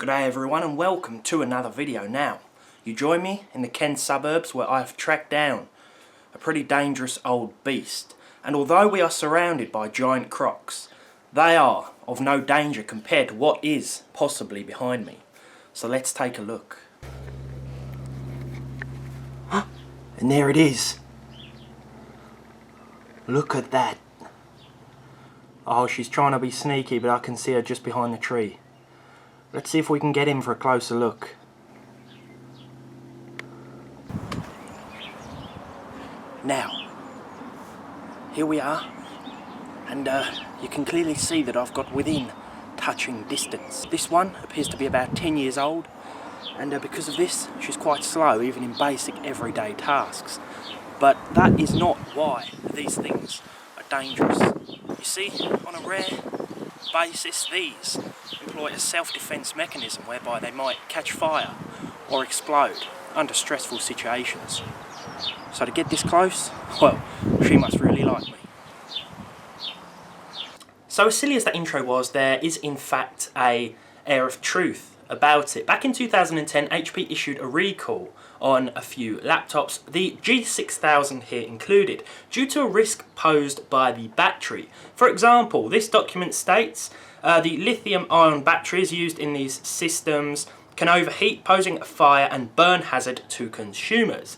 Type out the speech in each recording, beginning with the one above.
G'day everyone and welcome to another video. Now, you join me in the Kent suburbs where I've tracked down a pretty dangerous old beast, and although we are surrounded by giant crocs, they are of no danger compared to what is possibly behind me. So let's take a look. And there it is. Look at that. Oh, she's trying to be sneaky, but I can see her just behind the tree. Let's see if we can get in for a closer look. Now, here we are, and you can clearly see that I've got within touching distance. This one appears to be about 10 years old, and because of this, she's quite slow, even in basic everyday tasks. But that is not why these things are dangerous. You see, on a rare basis, these employ a self-defense mechanism whereby they might catch fire or explode under stressful situations. So to get this close, well, she must really like me. So as silly as that intro was, there is in fact an air of truth about it. Back in 2010, HP issued a recall on a few laptops, the G6000 here included, due to a risk posed by the battery. For example, this document states the lithium-ion batteries used in these systems can overheat, posing a fire and burn hazard to consumers.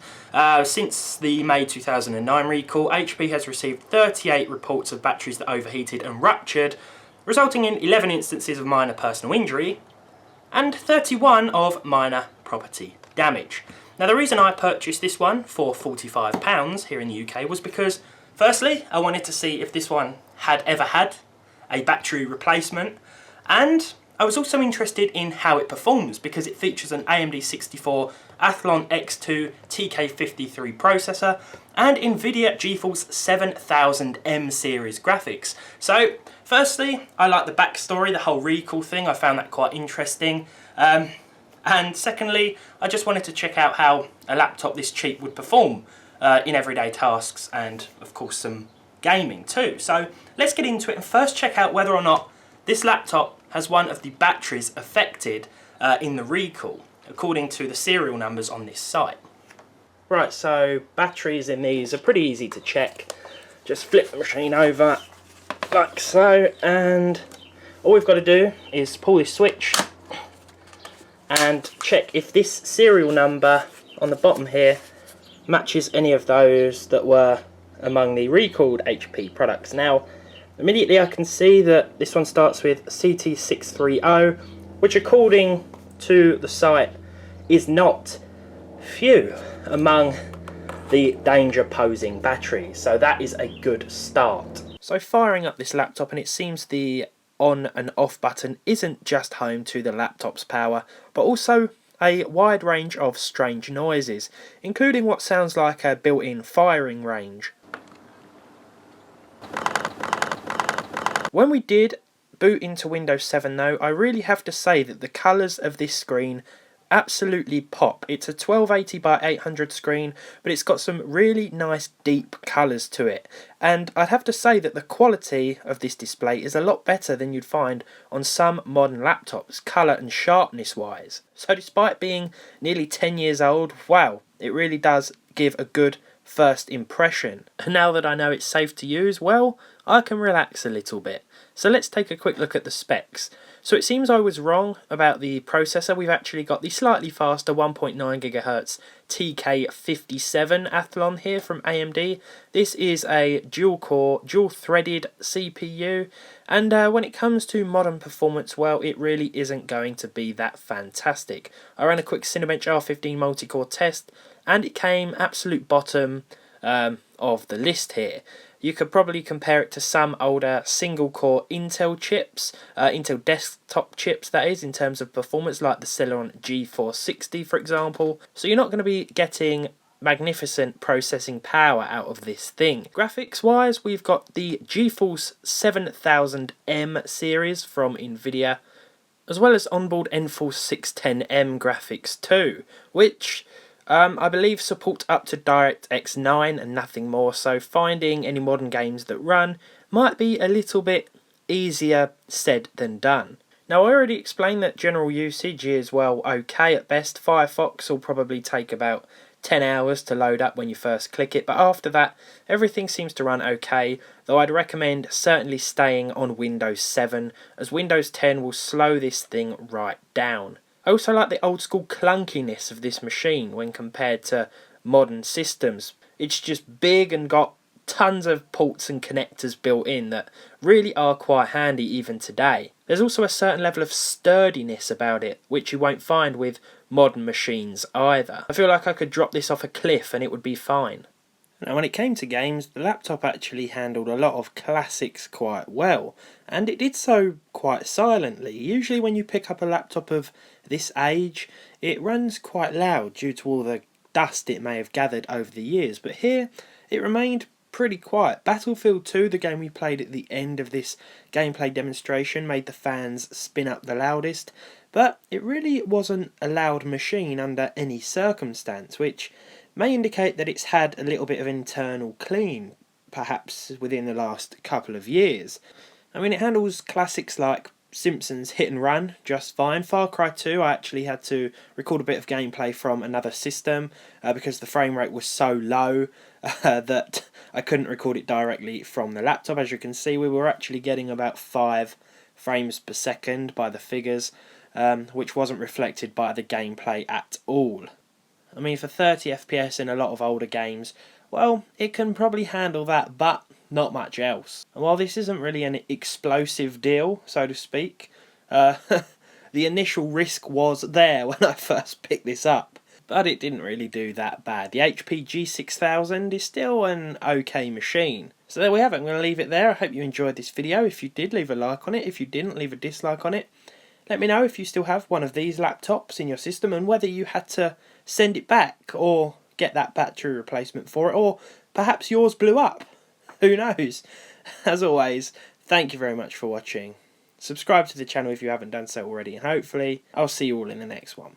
Since the May 2009 recall, HP has received 38 reports of batteries that overheated and ruptured, resulting in 11 instances of minor personal injury and 31 of minor property damage. Now, the reason I purchased this one for £45 here in the UK was because, firstly, I wanted to see if this one had ever had a battery replacement, and I was also interested in how it performs because it features an AMD 64 Athlon X2 TK53 processor and NVIDIA GeForce 7000M series graphics. So, firstly, I like the backstory, the whole recall thing. I found that quite interesting. And secondly, I just wanted to check out how a laptop this cheap would perform in everyday tasks and, of course, some gaming too. So let's get into it and first check out whether or not this laptop has one of the batteries affected in the recall, according to the serial numbers on this site. Right, so batteries in these are pretty easy to check. Just flip the machine over like so, and all we've got to do is pull this switch and check if this serial number on the bottom here matches any of those that were among the recalled HP products. Now, immediately I can see that this one starts with CT630, which according to the site is not few among the danger posing batteries, so that is a good start. So firing up this laptop, and it seems the on and off button isn't just home to the laptop's power, but also a wide range of strange noises, including what sounds like a built-in firing range. When we did boot into Windows 7 though, I really have to say that the colours of this screen absolutely pop. It's a 1280 by 800 screen, but it's got some really nice deep colours to it, and I'd have to say that the quality of this display is a lot better than you'd find on some modern laptops, colour and sharpness wise. So despite being nearly 10 years old, wow, it really does give a good first impression. And now that I know it's safe to use, well, I can relax a little bit. So let's take a quick look at the specs. So it seems I was wrong about the processor. We've actually got the slightly faster 1.9 GHz TK57 Athlon here from AMD. This is a dual-core, dual-threaded CPU, and when it comes to modern performance, well, it really isn't going to be that fantastic. I ran a quick Cinebench R15 multi-core test, and it came absolute bottom of the list here. You could probably compare it to some older single-core Intel chips, Intel desktop chips that is, in terms of performance, like the Celeron G460 for example. So you're not going to be getting magnificent processing power out of this thing. Graphics wise, we've got the GeForce 7000M series from NVIDIA, as well as onboard NForce 610M graphics too, which I believe support up to DirectX 9 and nothing more, so finding any modern games that run might be a little bit easier said than done. Now I already explained that general usage is, well, okay at best. Firefox will probably take about 10 hours to load up when you first click it, but after that everything seems to run okay, though I'd recommend certainly staying on Windows 7 as Windows 10 will slow this thing right down. I also like the old school clunkiness of this machine when compared to modern systems. It's just big and got tons of ports and connectors built in that really are quite handy even today. There's also a certain level of sturdiness about it, which you won't find with modern machines either. I feel like I could drop this off a cliff and it would be fine. Now when it came to games, the laptop actually handled a lot of classics quite well, and it did so quite silently. Usually when you pick up a laptop of this age, it runs quite loud due to all the dust it may have gathered over the years, but here it remained pretty quiet. Battlefield 2, the game we played at the end of this gameplay demonstration, made the fans spin up the loudest, but it really wasn't a loud machine under any circumstance, which may indicate that it's had a little bit of internal clean, perhaps within the last couple of years. I mean, it handles classics like Simpsons Hit and Run just fine. Far Cry 2, I actually had to record a bit of gameplay from another system because the frame rate was so low that I couldn't record it directly from the laptop. As you can see, we were actually getting about 5 frames per second by the figures, which wasn't reflected by the gameplay at all. I mean, for 30 FPS in a lot of older games, well, it can probably handle that, but not much else. And while this isn't really an explosive deal, so to speak, the initial risk was there when I first picked this up, but it didn't really do that bad. The HP G6000 is still an okay machine. So there we have it. I'm going to leave it there. I hope you enjoyed this video. If you did, leave a like on it. If you didn't, leave a dislike on it. Let me know if you still have one of these laptops in your system and whether you had to send it back or get that battery replacement for it, or perhaps yours blew up. Who knows? As always, thank you very much for watching. Subscribe to the channel if you haven't done so already, and hopefully I'll see you all in the next one.